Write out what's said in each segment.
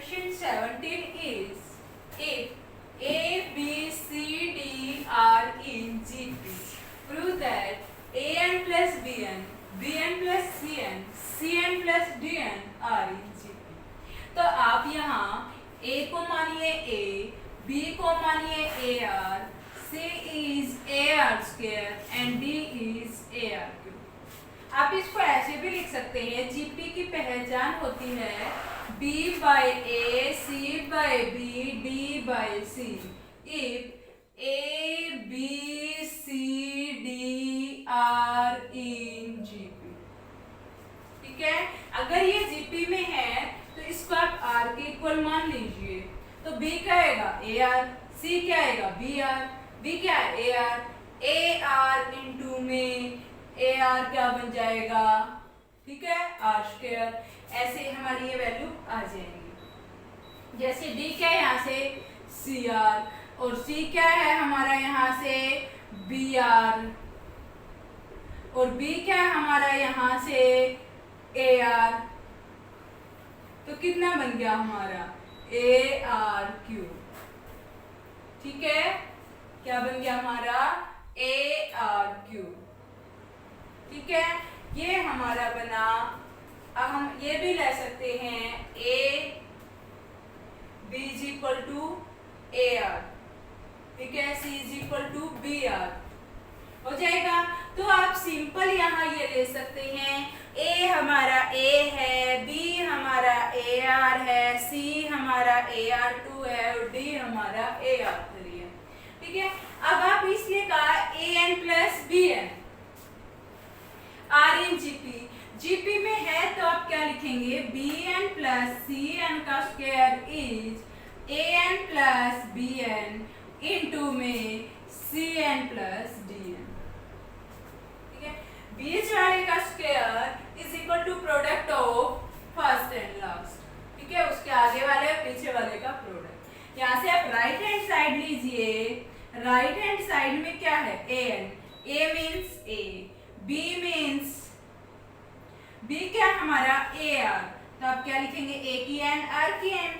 Question 17 is, if A, B, C, D are in GP, prove that AN plus BN, BN plus CN, CN plus DN are in GP. तो आप यहाँ A को मानिए A, B को मानिए AR, C is AR square and D is AR cube. आप इसको ऐसे भी लिख सकते हैं, जीपी की पहचान होती है B by A, C by B, D by C. If A, B, C, D are in GP. ठीक है, अगर ये जीपी में है तो इसको आप R के इक्वल मान लीजिए. तो B क्या आएगा AR, C क्या आएगा BR, B क्या है AR, AR इंटू में AR क्या बन जाएगा, ठीक है, R स्क्वायर. ऐसे हमारी ये वैल्यू आ जाएंगी. जैसे D क्या है यहाँ से CR और C क्या है हमारा यहाँ से BR और B क्या है हमारा यहाँ से AR. तो कितना बन गया हमारा AR क्यूब. ठीक है, क्या बन गया हमारा AR क्यूब. ठीक है, ये हमारा बना. अब हम ये भी ले सकते हैं A B is equal to AR, ठीक है, C is equal to BR हो जाएगा. तो आप सिंपल यहाँ ये ले सकते हैं, A हमारा A है, B हमारा AR है, C हमारा AR2 है और D हमारा AR3 है. ठीक है, अब आप इसलिए कहा AN plus BN are in GP. GP में है तो आप क्या लिखेंगे, BN प्लस CN का square is AN plus BN into में CN प्लस DN. ठीक है, बीच वाले का square is equal to product of first and last. ठीक है, उसके आगे वाले और पीछे वाले का प्रोडक्ट. यहाँ से आप राइट हैंड साइड लीजिए. राइट हैंड साइड में क्या है AN, A means A, B means B क्या हमारा AR. तो आप क्या लिखेंगे A की N R की N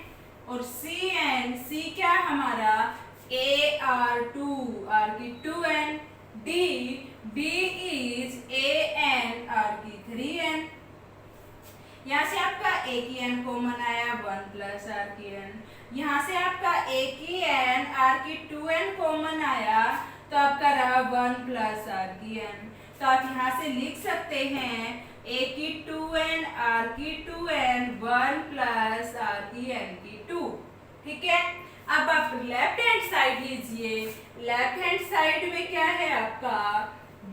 और CN, C क्या हमारा AR2 R की 2N, D B is AN R की 3N. यहाँ से आपका A की N कॉमन आया 1 प्लस R की N. यहाँ से आपका A की N R की 2N कॉमन आया तो आपका रहा 1 प्लस R की N. तो आप यहाँ से लिख सकते हैं A की 2N R की 2N 1 प्लस R की N की 2. ठीक है, अब आप लेफ्ट हैंड साइड लीजिए. लेफ्ट हैंड साइड में क्या है आपका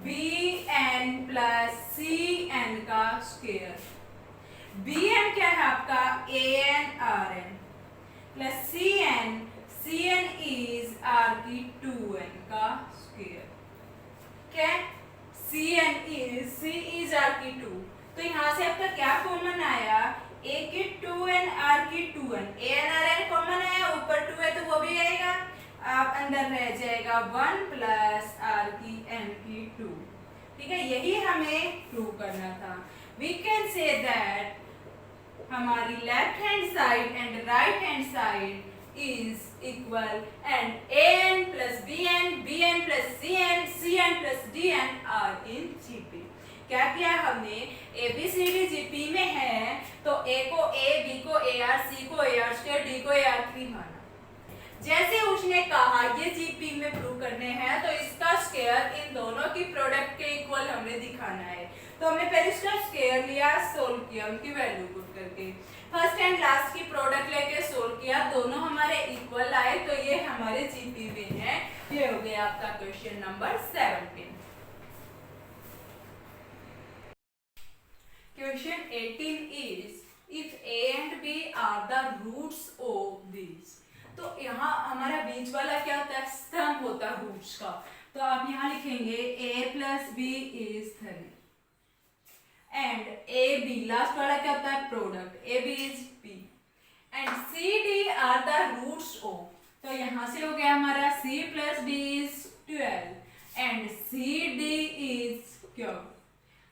BN प्लस CN का स्क्वायर. BN क्या है आपका AN RN plus CN, CN is R की 2N का स्क्वायर. क्या CN is C is R की 2. तो यहाँ से आपका क्या कॉमन आया, A की 2N R की 2N, AN RN कॉमन आया, ऊपर 2 है तो वो भी आएगा. आप अंदर रह जाएगा 1 प्लस R की N की 2. ठीक है, यही हमें प्रूव करना था. वी कैन से दैट हमारी left hand side and right hand side is equal and AN plus BN, BN plus CN, CN plus DN are in GP. क्या किया हमने, ABCD GP में है तो A को A, B को AR, C को AR स्क्वायर, D को AR3 माना. जैसे उसने कहा ये GP में प्रूव करने हैं तो इसका स्क्वायर इन दोनों की प्रोडक्ट के इक्वल हमें दिखाना है. तो हमने पहले इसका स्क्वायर लिया, सोल्व किया उनकी वैल्यू पुट करके. फर्स्ट एंड लास्ट की प्रोडक्ट लेके सोल्व किया, दोनों हमारे इक्वल आए तो ये हमारे जीपी में है. ये हो गया आपका question number 17. Question 18 is, if A and B are the roots of these. तो यहाँ हमारा बीच वाला क्या होता है, स्तंभ होता है रूट्स का. तो आप यहाँ लिखेंगे A plus B is 3 and AB last वाला क्या होता है product, AB is B and CD are the roots of. तो यहाँ से हो गया हमारा C plus D is 12 and CD is cube.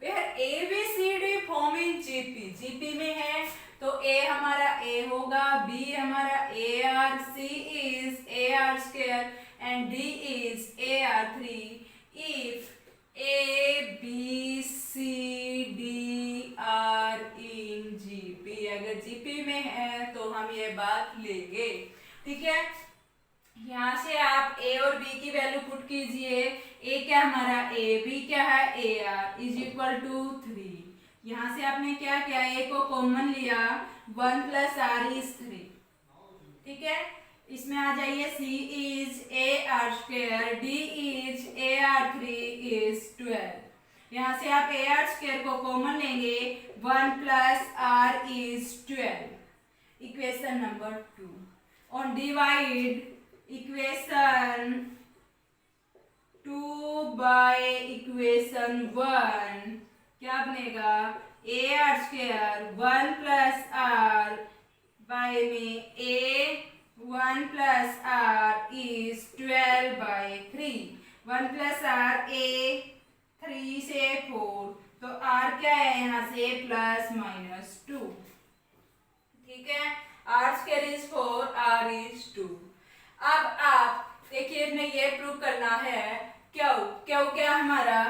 where ABCD form in GP. GP में है तो A हमारा A होगा, B जीपी में है तो हम ये बात लेंगे। ठीक है, यहाँ से आप ए और बी की वैल्यू पुट कीजिए। ए क्या हमारा ए, बी क्या है A R is equal to 3। यहाँ से आपने क्या किया, ए को कॉमन लिया, 1 प्लस आर इज 3। ठीक है, इसमें आ जाइए, C is A R square, D is A R 3 is 12। यहाँ से आप ए आर स्क्वायर को कॉमन लेंगे, 1 plus R is 12। Equation number 2 on divide equation 2 by equation 1 क्या बनेगा, A R square 1 plus R by में A 1 plus R is 12 by 3। 1 plus R A 3 से 4, तो आर क्या है यहाँ से प्लस माइनस 2। ठीक है, R square is 4, R is 2। अब आप देखिए, हमें ये प्रूव करना है क्यू, क्यू क्या हमारा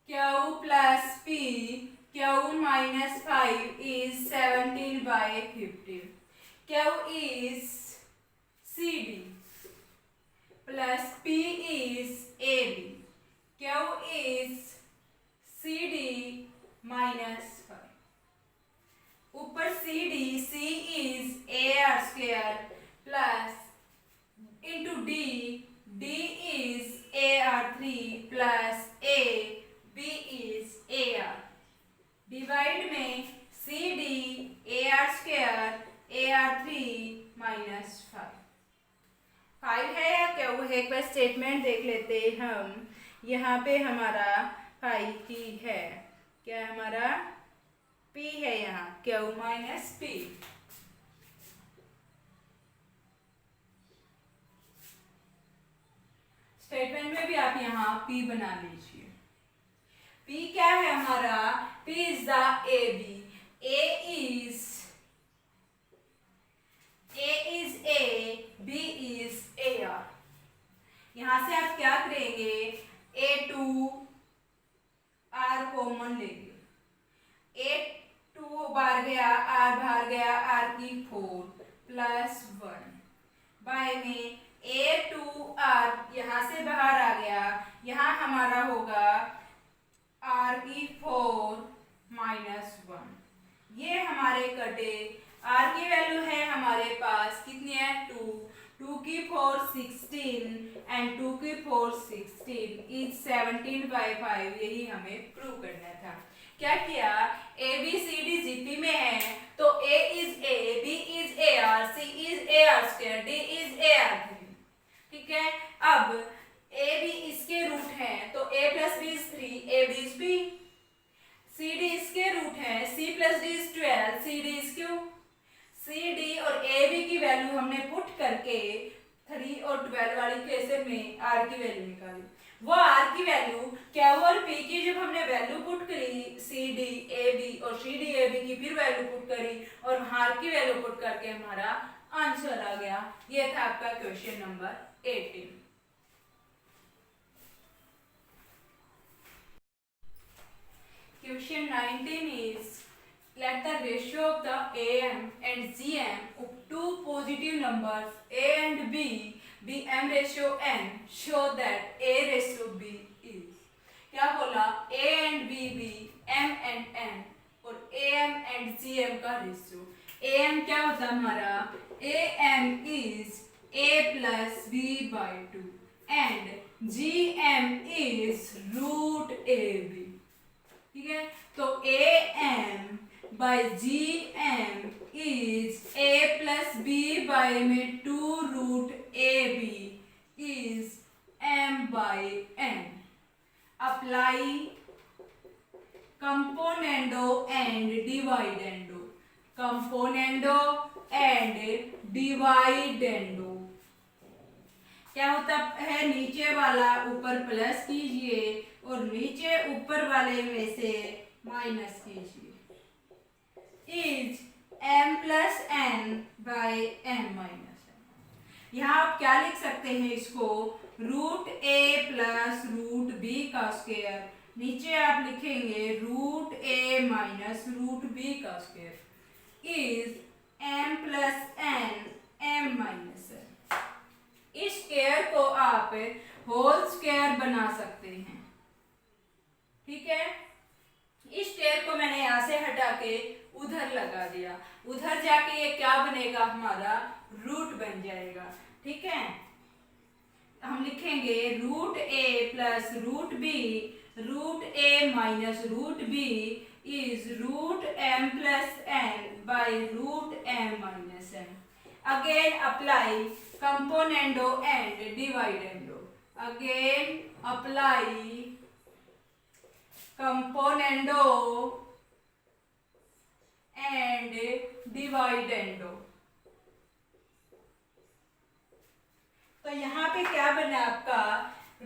Q plus P, Q minus 5 is 17 by 15। Q is C D plus P is A B, Q is C D minus 5। ऊपर C D, C is A R square plus into D, D is A R 3 plus A, B is A R. Divide में C D A R square A R 3 minus 5 है या क्या वो है, एक बार statement देख लेते हम। यहाँ पे हमारा 5 की है, क्या हमारा P है, यहाँ Q माइनस P। स्टेटमेंट में भी आप यहाँ P बना लीजिए। P क्या है हमारा, P is the A B, A is A, B is AR। यहाँ से आप क्या करेंगे, A2 R कॉमन लेंगे, A2 बाहर गया, R बाहर गया, R की 4 प्लस 1 बाय में A2R यहाँ से बाहर आ गया, यहाँ हमारा होगा R की 4 माइनस 1। ये हमारे कटे, R की वैल्यू है हमारे पास कितनी है 2, 2 की 4 16 एंड 2 की 4 16 इज 17 बाय 5। यही हमें प्रूव करना था। क्या किया, A B C D GP में है तो A is A, B is A R, C is A R square, D is A R 3। ठीक है, अब ए बी इसके रूट है तो A plus B is 3, A B is B. C D इसके रूट है, C plus D is 12, C D is Q. C D और A B की वैल्यू हमने पुट करके 3 और 12 वाली केसेस में आर की वैल्यू निकाली। वो आर की वैल्यू क्या और पी की जब हमने वैल्यू पुट करी, सी डी ए बी और सी डी ए बी की फिर वैल्यू पुट करी और आर की वैल्यू पुट करके हमारा आंसर आ गया। ये था आपका question number 18। Question 19 is, let the ratio of the AM and GM of two positive numbers A and B be M ratio N, show that A ratio B is। क्या बोला, A and B be M and N और AM and GM का ratio. AM क्या होता है हमारा, AM is A plus B by 2 and GM is root AB। ठीक है, तो A M by G M is A plus B by में 2 root A B is M by N. Apply componendo and dividendo, componendo and dividendo क्या होता है, नीचे वाला ऊपर प्लस कीजिए और नीचे ऊपर वाले में से माइनस कीजिए। Is m plus N by M minus N. यहाँ आप क्या लिख सकते हैं इसको, root A plus root B का स्क्वायर, नीचे आप लिखेंगे root A minus root B का square. Is m plus n m minus n। इस स्क्वायर को आप होल स्क्वायर बना सकते हैं, ठीक है। इस स्क्वायर को मैंने यहाँ से हटा के उधर लगा दिया, उधर जाके ये क्या बनेगा, हमारा रूट बन जाएगा, ठीक है। हम लिखेंगे root A plus root B, root A minus root B is root m plus n by root m minus n। Again apply componendo and dividendo, again apply componendo and dividendo. तो यहाँ पे क्या बना आपका,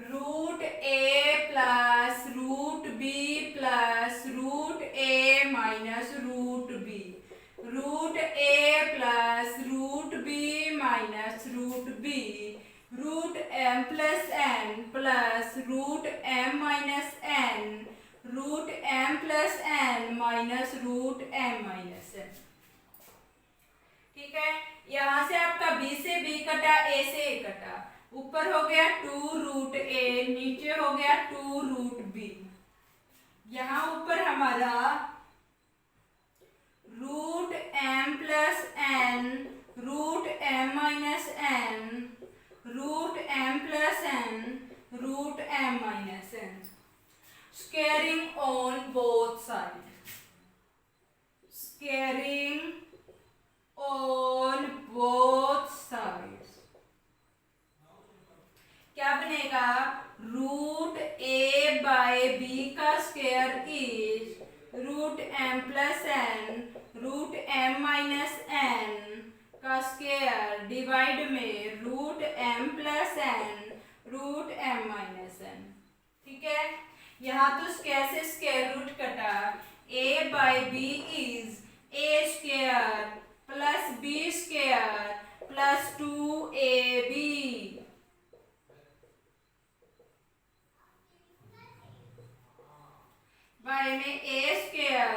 root A plus root B plus root A minus root B, root A plus root B minus root B, root m plus n plus root m minus n, root m plus n minus root m minus n, ठीक है। यहाँ से आपका b से b कटा, a से a कटा, ऊपर हो गया 2 रूट a, नीचे हो गया 2 रूट b। यहाँ ऊपर हमारा root m plus n, root m minus n, root m plus n, root m minus n, squaring on both side, स्क्वायरिंग on both sides। क्या बनेगा, रूट a बाय b का square is root m plus n, root m minus n का square divide में root m plus n, root m minus n, ठीक है। यहाँ तो स्क्वायर से स्क्वायर रूट कटा, a by b is a square plus B square plus 2ab, by में a square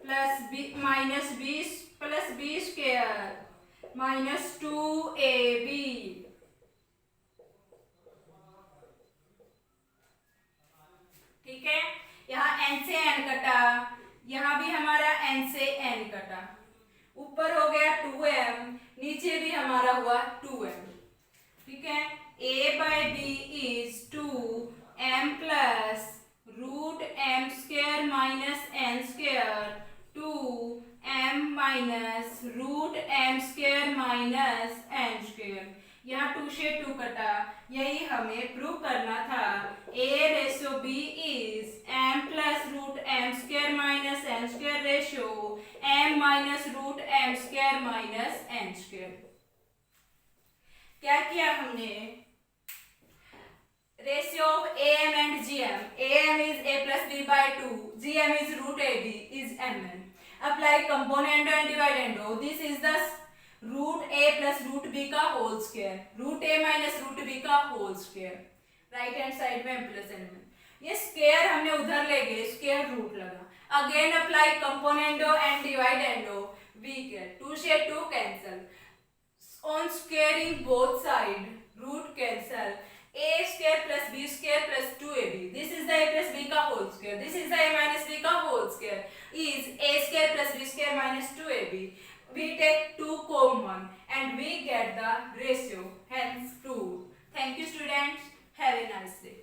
plus B minus B plus B square minus 2ab, ठीक है। यहाँ n से n कटा, यहाँ भी हमारा n से n कटा, ऊपर हो गया 2m, नीचे भी हमारा हुआ 2m, ठीक है। a by b is 2m plus root m square minus n square 2m minus root m square minus n square. यहाँ 2 से 2 कटा, यही हमें प्रूव करना था। a ratio b is m plus root m square minus n square ratio m minus root m square minus n square. क्या किया हमने, ratio of am and gm, am is a plus b by 2, gm is root ab is mn। apply componendo and dividendo, this is the root a plus root b का whole square, root a minus root b का whole square, right hand side में m plus n। ये square हमने उधर ले गए, square root लगा, again apply componendo and dividendo, we get 2 से 2 cancel, on squaring both side root cancel, a square plus b square plus 2ab, this is the a plus b का whole square, this is the a minus b का whole square is a square plus b square minus 2ab। We take 2 common and we get the ratio, hence 2। Thank you students, have a nice day।